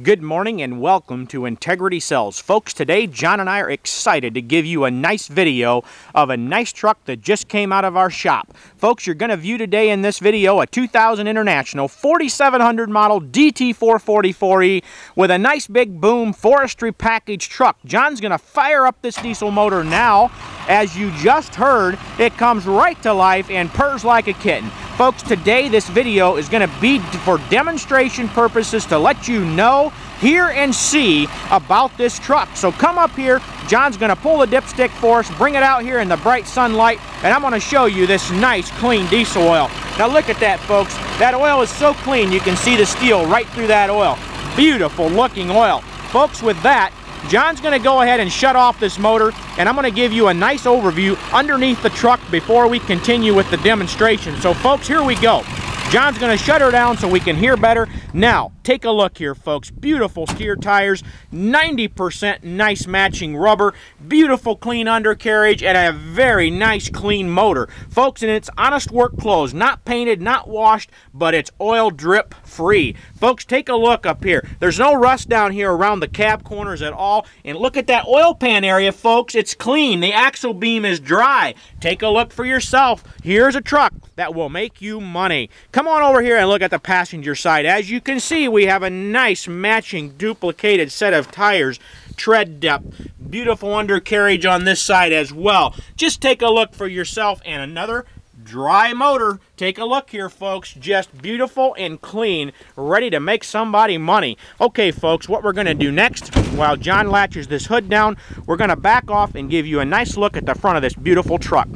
Good morning and welcome to Integrity Sells. Folks, today John and I are excited to give you a nice video of a nice truck that just came out of our shop. Folks, you're going to view today in this video a 2000 International 4700 model DT444E with a nice big boom forestry package truck. John's going to fire up this diesel motor now. As you just heard, it comes right to life and purrs like a kitten. Folks, today this video is going to be for demonstration purposes to let you know, hear, and see about this truck. So come up here. John's going to pull the dipstick for us, bring it out here in the bright sunlight, and I'm going to show you this nice, clean diesel oil. Now look at that, folks. That oil is so clean you can see the steel right through that oil. Beautiful looking oil. Folks, with that, John's going to go ahead and shut off this motor, and I'm going to give you a nice overview underneath the truck before we continue with the demonstration. So folks, here we go. John's going to shut her down so we can hear better. Now, take a look here, folks. Beautiful steer tires, 90% nice matching rubber, beautiful clean undercarriage, and a very nice clean motor. Folks, and it's honest work clothes, not painted, not washed, but it's oil drip free. Folks, take a look up here. There's no rust down here around the cab corners at all. And look at that oil pan area, folks. It's clean. The axle beam is dry. Take a look for yourself. Here's a truck that will make you money. Come on over here and look at the passenger side. As you can see, we have a nice matching duplicated set of tires, tread depth, beautiful undercarriage on this side as well. Just take a look for yourself, and another dry motor. Take a look here, folks. Just beautiful and clean, ready to make somebody money. Okay, folks, what we're going to do next, while John latches this hood down, we're going to back off and give you a nice look at the front of this beautiful truck.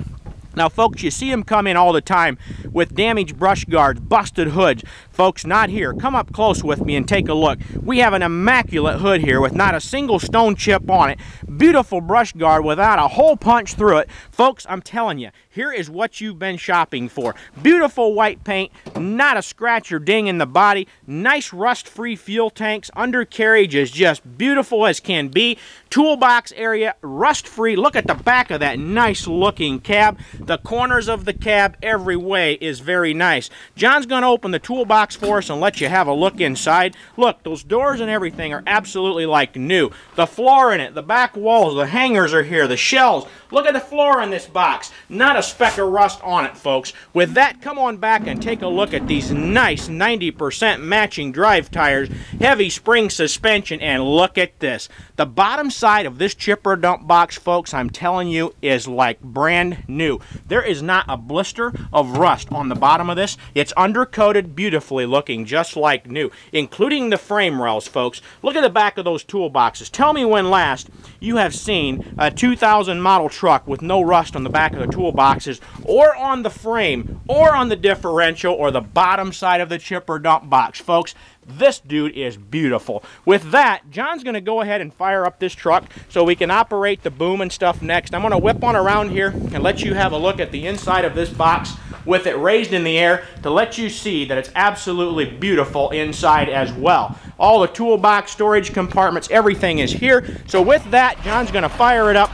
Now, folks, you see them come in all the time with damaged brush guards, busted hoods. Folks, not here. Come up close with me and take a look. We have an immaculate hood here with not a single stone chip on it. Beautiful brush guard without a hole punch through it. Folks, I'm telling you, here is what you've been shopping for. Beautiful white paint, not a scratch or ding in the body, nice rust-free fuel tanks, undercarriage is just beautiful as can be. Toolbox area, rust-free. Look at the back of that nice-looking cab. The corners of the cab, every way, is very nice. John's going to open the toolbox for us and let you have a look inside. Look, those doors and everything are absolutely like new. The floor in it, the back walls, the hangers are here, the shelves. Look at the floor in this box. Not a speck of rust on it, folks. With that, come on back and take a look at these nice 90% matching drive tires, heavy spring suspension, and look at this. The bottom side of this chipper dump box, folks, I'm telling you, is like brand new. There is not a blister of rust on the bottom of this. It's undercoated, beautifully looking, just like new, including the frame rails, folks. Look at the back of those toolboxes. Tell me when last you have seen a 2000 model truck with no rust on the back of the toolboxes, or on the frame, or on the differential, or the bottom side of the chipper dump box, folks. This dude is beautiful. With that, John's going to go ahead and fire up this truck so we can operate the boom and stuff next. I'm going to whip on around here and let you have a look at the inside of this box with it raised in the air to let you see that it's absolutely beautiful inside as well. All the toolbox storage compartments, everything is here. So with that, John's going to fire it up.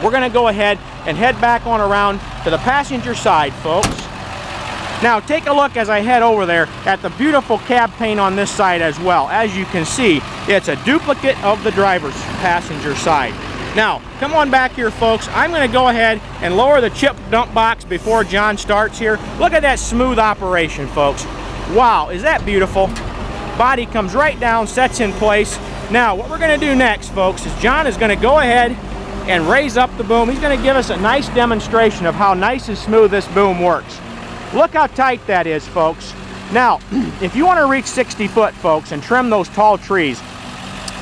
We're going to go ahead and head back on around to the passenger side, folks. Now, take a look as I head over there at the beautiful cab paint on this side as well. As you can see, it's a duplicate of the driver's passenger side. Now, come on back here, folks. I'm going to go ahead and lower the chip dump box before John starts here. Look at that smooth operation, folks. Wow, is that beautiful? Body comes right down, sets in place. Now, what we're going to do next, folks, is John is going to go ahead and raise up the boom. He's going to give us a nice demonstration of how nice and smooth this boom works. Look how tight that is, folks. Now, if you want to reach 60 foot, folks, and trim those tall trees,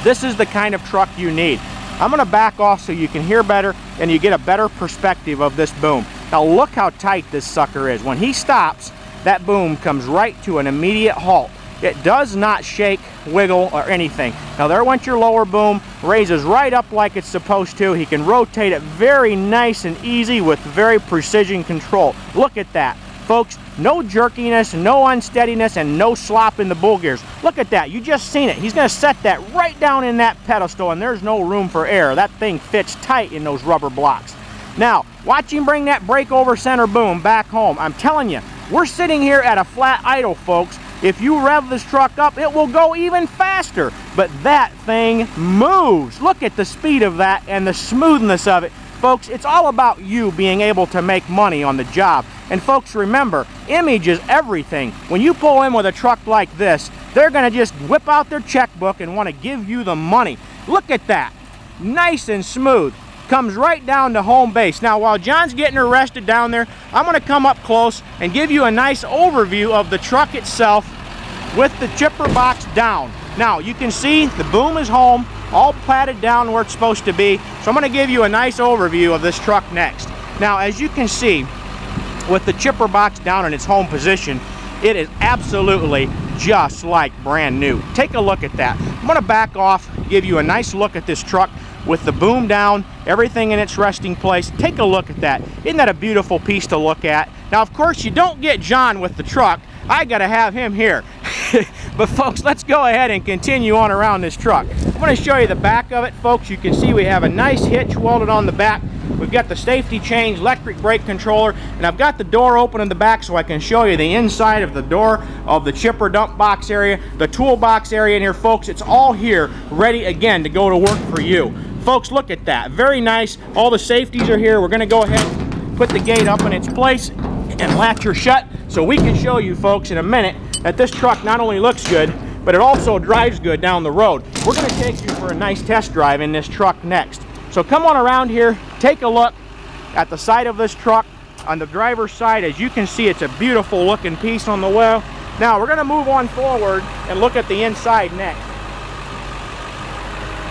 this is the kind of truck you need. I'm going to back off so you can hear better and you get a better perspective of this boom. Now, look how tight this sucker is. When he stops, that boom comes right to an immediate halt. It does not shake, wiggle, or anything. Now, there went your lower boom, raises right up like it's supposed to. He can rotate it very nice and easy with very precision control. Look at that. Folks, no jerkiness, no unsteadiness, and no slop in the bull gears. Look at that. You just seen it. He's going to set that right down in that pedestal, and there's no room for error. That thing fits tight in those rubber blocks. Now, watch him bring that brake over center boom back home. I'm telling you, we're sitting here at a flat idle, folks. If you rev this truck up, it will go even faster. But that thing moves. Look at the speed of that and the smoothness of it. Folks, it's all about you being able to make money on the job. And folks, remember, image is everything. When you pull in with a truck like this, they're going to just whip out their checkbook and want to give you the money. Look at that. Nice and smooth. Comes right down to home base. Now, while John's getting arrested down there, I'm going to come up close and give you a nice overview of the truck itself with the chipper box down. Now, you can see the boom is home, all platted down where it's supposed to be. So I'm going to give you a nice overview of this truck next. Now, as you can see, with the chipper box down in its home position, it is absolutely just like brand new. Take a look at that. I'm going to back off, give you a nice look at this truck with the boom down, everything in its resting place. Take a look at that. Isn't that a beautiful piece to look at? Now, of course, you don't get John with the truck. I got to have him here. But folks, let's go ahead and continue on around this truck. I'm going to show you the back of it, folks. You can see we have a nice hitch welded on the back. We've got the safety chains, electric brake controller, and I've got the door open in the back so I can show you the inside of the door of the chipper dump box area, the toolbox area in here, folks. It's all here, ready again to go to work for you. Folks, look at that. Very nice. All the safeties are here. We're going to go ahead and put the gate up in its place and latch her shut so we can show you folks in a minute that this truck not only looks good, but it also drives good down the road. We're going to take you for a nice test drive in this truck next. So come on around here, take a look at the side of this truck. On the driver's side, as you can see, it's a beautiful looking piece on the wheel. Now we're going to move on forward and look at the inside next.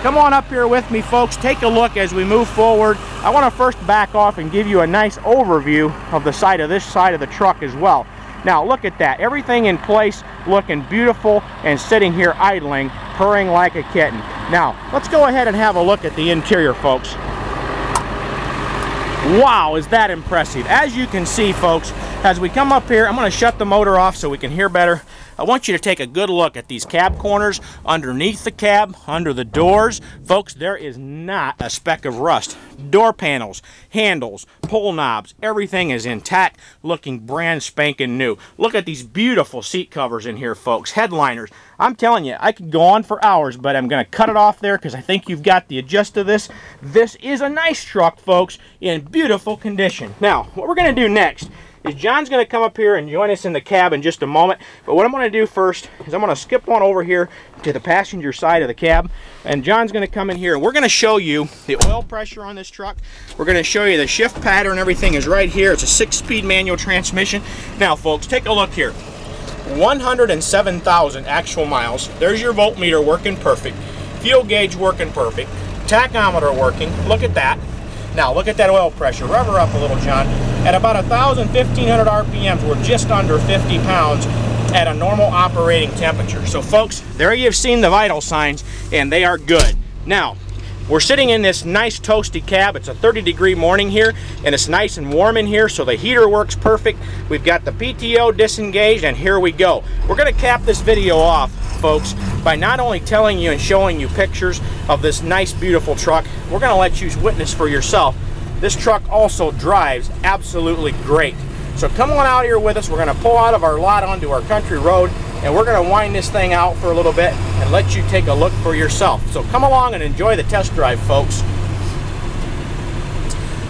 Come on up here with me, folks. Take a look as we move forward. I want to first back off and give you a nice overview of the side of this side of the truck as well. Now look at that. Everything in place, looking beautiful, and sitting here idling, purring like a kitten. Now let's go ahead and have a look at the interior, folks. Wow, is that impressive. As you can see, folks, as we come up here, I'm going to shut the motor off so we can hear better. I want you to take a good look at these cab corners, underneath the cab, under the doors. Folks, there is not a speck of rust. Door panels, handles, pull knobs, everything is intact, looking brand spanking new. Look at these beautiful seat covers in here, folks. Headliners. I'm telling you, I could go on for hours, but I'm going to cut it off there because I think you've got the gist of this. This is a nice truck, folks, in beautiful condition. Now, what we're going to do next is John's going to come up here and join us in the cab in just a moment. But what I'm going to do first is I'm going to skip on over here to the passenger side of the cab. And John's going to come in here and we're going to show you the oil pressure on this truck. We're going to show you the shift pattern. Everything is right here. It's a 6-speed manual transmission. Now, folks, take a look here. 107,000 actual miles. There's your voltmeter working perfect. Fuel gauge working perfect. Tachometer working. Look at that. Now, look at that oil pressure. Rev her up a little, John. At about 1,000, 1,500 RPMs, we're just under 50 pounds at a normal operating temperature. So, folks, there you've seen the vital signs, and they are good. Now, we're sitting in this nice toasty cab. It's a 30-degree morning here, and it's nice and warm in here, so the heater works perfect. We've got the PTO disengaged, and here we go. We're going to cap this video off, folks, by not only telling you and showing you pictures of this nice, beautiful truck, we're going to let you witness for yourself. This truck also drives absolutely great. So come on out here with us. We're going to pull out of our lot onto our country road, and we're going to wind this thing out for a little bit and let you take a look for yourself. So come along and enjoy the test drive, folks.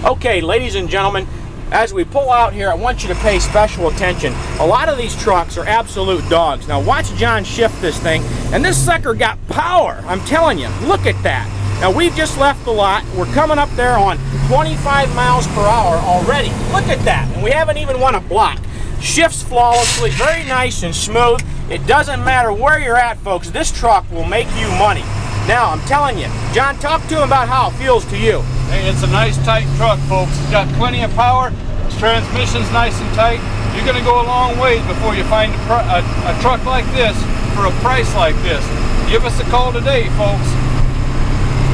Okay, ladies and gentlemen, as we pull out here, I want you to pay special attention. A lot of these trucks are absolute dogs. Now watch John shift this thing, and this sucker got power. I'm telling you, look at that. Now we've just left the lot. We're coming up there on 25 miles per hour already. Look at that, and we haven't even won a block. Shifts flawlessly, very nice and smooth. It doesn't matter where you're at, folks. This truck will make you money. Now, I'm telling you, John, talk to him about how it feels to you. Hey, it's a nice, tight truck, folks. It's got plenty of power. Its transmission's nice and tight. You're going to go a long ways before you find a truck like this for a price like this. Give us a call today, folks.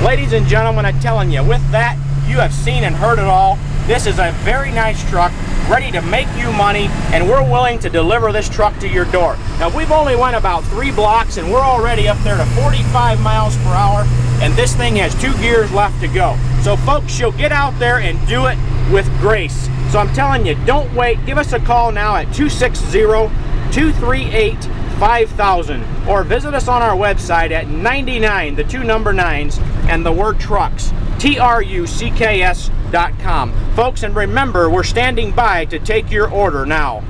Ladies and gentlemen, I'm telling you, with that, you have seen and heard it all. This is a very nice truck, ready to make you money, and we're willing to deliver this truck to your door. Now, we've only went about 3 blocks, and we're already up there to 45 miles per hour, and this thing has 2 gears left to go. So, folks, you'll get out there and do it with grace. So I'm telling you, don't wait. Give us a call now at 260-238-5600. 5000, or visit us on our website at 99, the 2 number 9s, and the word trucks, trucks.com. Folks, and remember, we're standing by to take your order now.